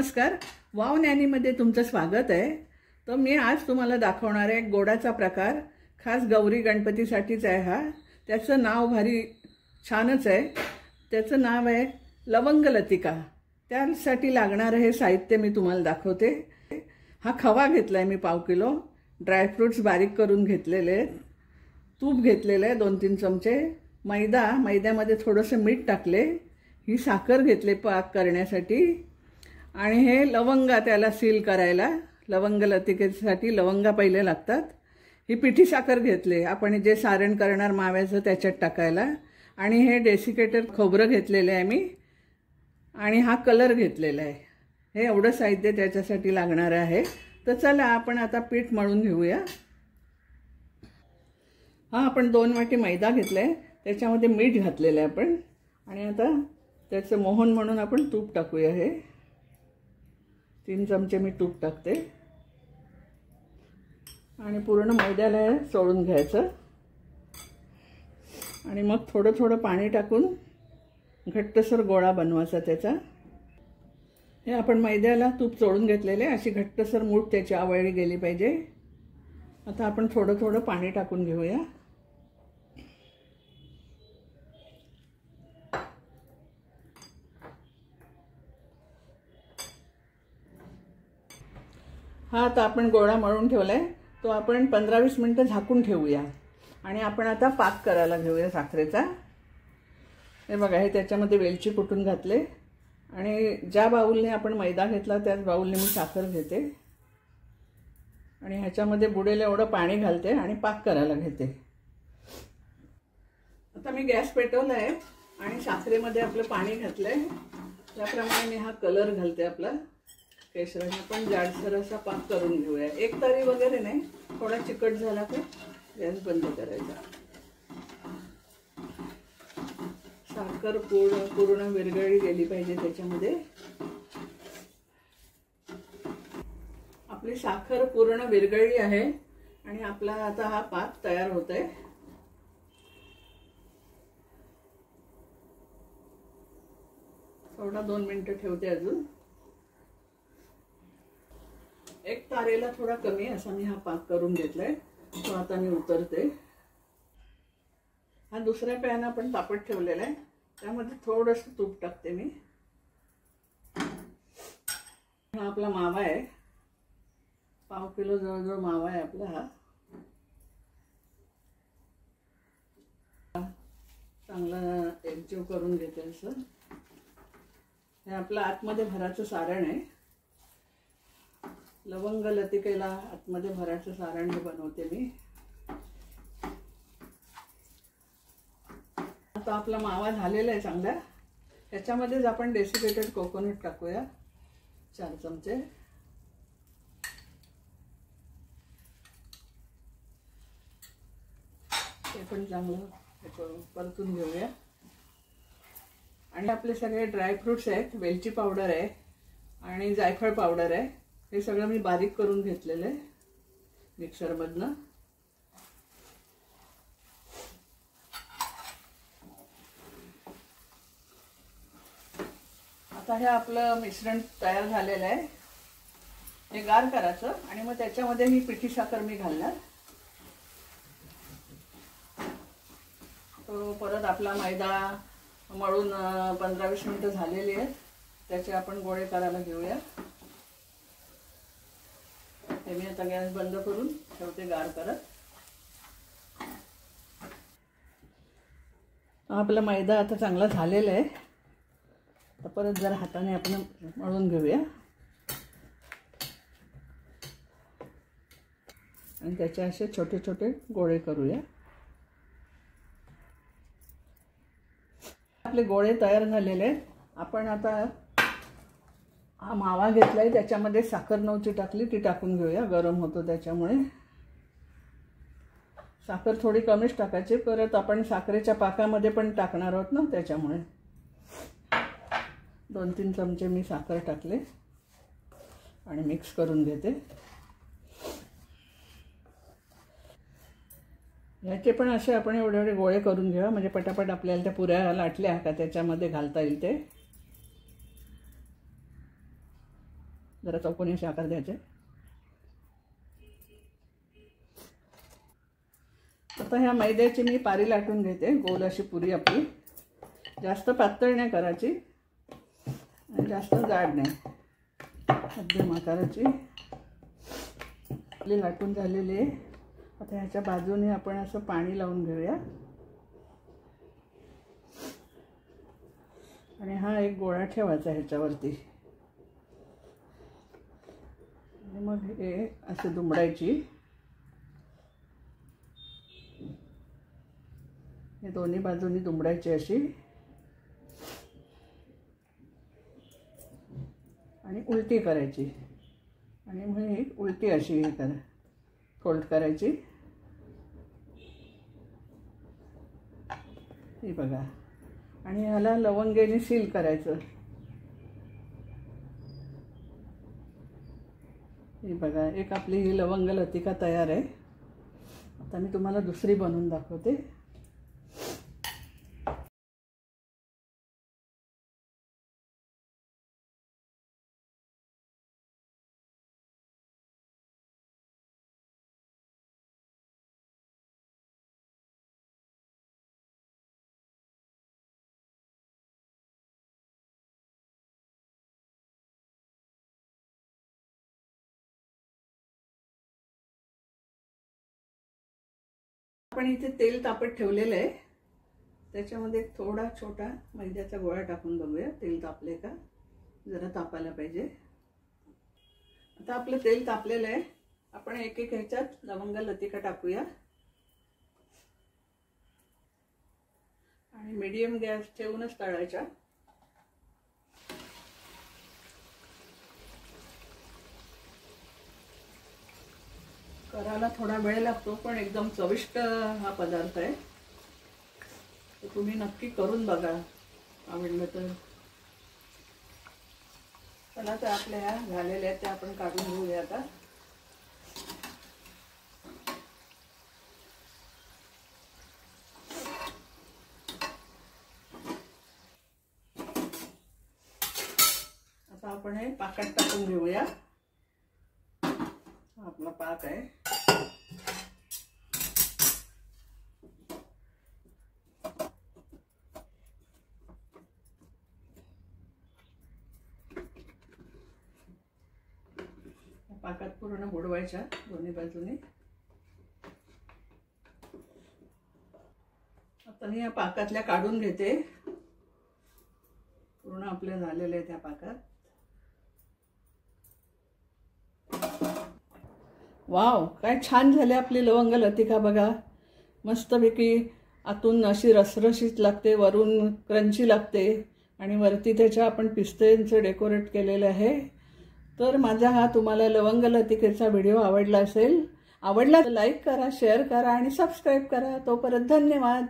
नमस्कार. वाव नॅनीमध्ये तुमचं स्वागत आहे. तर मी आज तुम्हाला दाखवणार आहे गोडाचा प्रकार. खास गौरी गणपतीसाठीच आहे हा. त्याचं नाव भारी छानच आहे. त्याचं नाव आहे लवंग लतिका. त्यासाठी लागणारं हे साहित्य मी तुम्हाला दाखवते. हा खवा घेतला आहे मी 1/2 किलो. ड्रायफ्रूट्स बारीक करून घेतलेले आहेत. तूप घेतलेलं आहे 2-3 चमचे. मैद्यामध्ये थोडंसं मीठ टाकले. ही साखर घेतले पाक करण्यासाठी. आणि हे लवंगा त्याला सील करायला. लवंग लतिकेसाठी लवंगा पहिले लागतात. ही पिठी साखर घेतले आपण जे सारण करणार माव्याचं त्याच्यात टाकायला. आणि हे डेसिकेटेड खोबरं घेतलेलं आहे मी. आणि हा कलर घेतलेला आहे. हे एवढं साहित्य त्याच्यासाठी लागणार आहे. तर चला आपण आता पीठ मळून घेऊया. हा आपण 2 वाटी मैदा घेतलाय. त्याच्यामध्ये मीठ घातलेलं आहे आपण. आणि आता त्याचं मोहन म्हणून आपण तूप टाकूया. हे 3 चमचे मी तूप टाकते. आणि पूर्ण मैद्याला चोळून घ्यायचं. आणि मग थोडं थोडं पाणी टाकून घट्टसर गोळा बनवायचा त्याचा. हे आपण मैद्याला तूप चोळून घेतलेले. अशी घट्टसर मूठ त्याची आवळली गेली पाहिजे. आता आपण थोडं थोडं पाणी टाकून घेऊया. हा आता आपण गोळा मळून ठेवलाय. तो आपण 15-20 मिनिटं झाकून ठेवूया. आणि आपण आता पाक करायला घेऊया साखरेचा. हे बघा, हे त्याच्यामध्ये वेलची कुटून घातले. आणि ज्या बाउलने आपण मैदा घेतला त्याच बाउलने मी साखर घेते. आणि ह्याच्यामध्ये बुडेल एवढं पाणी घालते आणि पाक करायला घेते. आता मी गॅस पेटवला आहे आणि साखरेमध्ये आपलं पाणी घातलंय. त्याप्रमाणे मी हा कलर घालते आपला केशराने. पण जाडसर असा पाक करून घेऊया. एक तारी वगैरे नाही, थोडा चिकट झाला तर गॅस बंद करायचा. साखर पूर्ण विरघळली गेली पाहिजे त्याच्यामध्ये. आपली साखर पूर्ण विरघळली आहे आणि आपला आता हा पाक तयार होतोय. थोडा 2 मिनिटं ठेवते अजून. एक तारेला थोडा कमी असा मी हा पाक करून घेतलाय. तो आता मी उतरते. हा दुसऱ्या पॅन आपण तापत ठेवलेला आहे. त्यामध्ये थोडंसं तूप टाकते मी. हा आपला मावा आहे. 1/2 किलो जवळजवळ मावा आहे आपला हा. चांगला एकजीव करून घेते असं. हे आपलं आतमध्ये भराचं सारण आहे. लवंग लतिकेला आतमध्ये भराचं सारण हे बनवते मी. आता आपला मावा झालेला आहे चांगला. त्याच्यामध्येच आपण डेसिकेटेड कोकोनट टाकूया 4 चमचे. ते पण चांगलं परतून घेऊया. आणि आपले सगळे ड्रायफ्रुट्स आहेत. वेलची पावडर आहे आणि जायफळ पावडर आहे. हे सगळं मी बारीक करून घेतलेलं आहे मिक्सरमधनं. आता हे आपलं मिश्रण तयार झालेलं आहे. हे गार करायचं आणि मग त्याच्यामध्ये ही पिठी साखर मी घालणार. तो परत आपला मैदा मळून 15-20 मिनिटं झालेली आहेत. त्याचे आपण गोळे करायला घेऊया. हे मी आता गॅस बंद करून ठेवते गार करत. आपला मैदा आता चांगला झालेला आहे. तर परत जरा हाताने आपण मळून घेऊया. आणि त्याचे असे छोटे छोटे गोळे करूया. आपले गोळे तयार झालेले आहेत. आपण आता हा मावा घेतलाय. त्याच्यामध्ये साखर नव्हती टाकली, ती टाकून घेऊया. गरम होतो त्याच्यामुळे. साखर थोडी कमीच टाकायची. परत आपण साखरेच्या पाकामध्ये पण टाकणार आहोत ना, त्याच्यामुळे 2-3 चमचे मी साखर टाकले आणि मिक्स करून घेते. याचे पण असे आपण एवढे गोळे करून घेऊया. म्हणजे पटापट आपल्याला त्या पुऱ्या लाटल्या का त्याच्यामध्ये घालता येईल ते. जरा चौकोनी असे आकार द्यायचे. आता ह्या मैद्याची मी पारी लाटून घेते, गोल अशी पुरी आपली. जास्त पातळ नाही करायची आणि जास्त जाड नाही, मध्यम आकाराची आपली लाटून झालेली आहे. आता ह्याच्या बाजूने आपण असं पाणी लावून घेऊया आणि हा एक गोळा ठेवायचा ह्याच्यावरती आणि मग हे असे दुमडायची. हे दोन्ही बाजूनी दुमडायची अशी आणि उलटी करायची आणि मग ही उलटी अशी हे करा फोल्ड करायची. ही बघा. आणि ह्याला लवंगेने सील करायचं. ही बघा, एक आपली ही लवंग लतिका तयार आहे. आता मी तुम्हाला दुसरी बनवून दाखवते. आपण इथे तेल तापत ठेवलेलं आहे, त्याच्यामध्ये थोडा छोटा मैद्याचा गोळा टाकून बघूया तेल तापले का. जरा तापायला पाहिजे. आता आपलं तेल तापलेलं आहे. आपण एक एक ह्याच्यात लवंग लतिका टाकूया आणि मीडियम गॅस ठेवूनच तळायच्या. करायला थोडा वेळ लागतो पण एकदम चविष्ट हा पदार्थ आहे. तर तुम्ही नक्की करून बघा, आवडलं तर. चला, तर आपल्या ह्या झालेल्या आहेत त्या आपण काढून घेऊया आता. आता आपण हे पाकात टाकून घेऊया. आपला पाक आहे. पाकात पूर्ण बुडवायच्या दोन्ही बाजूने. आता मी या पाकातल्या काढून घेते. पूर्ण आपल्या झालेले त्या पाकात. वाव, काय छान झाले आपली लवंग लतिका बघा. मस्तपैकी आतून अशी रसरशीत लागते, वरून क्रंची लागते आणि वरती त्याच्या आपण पिस्त्यांचं डेकोरेट केलेलं आहे. तर माझा हा तुम्हाला लवंग लतिकेचा व्हिडिओ आवडला असेल, आवडला तर लाईक करा, शेअर करा आणि सबस्क्राईब करा. तोपर्यंत धन्यवाद.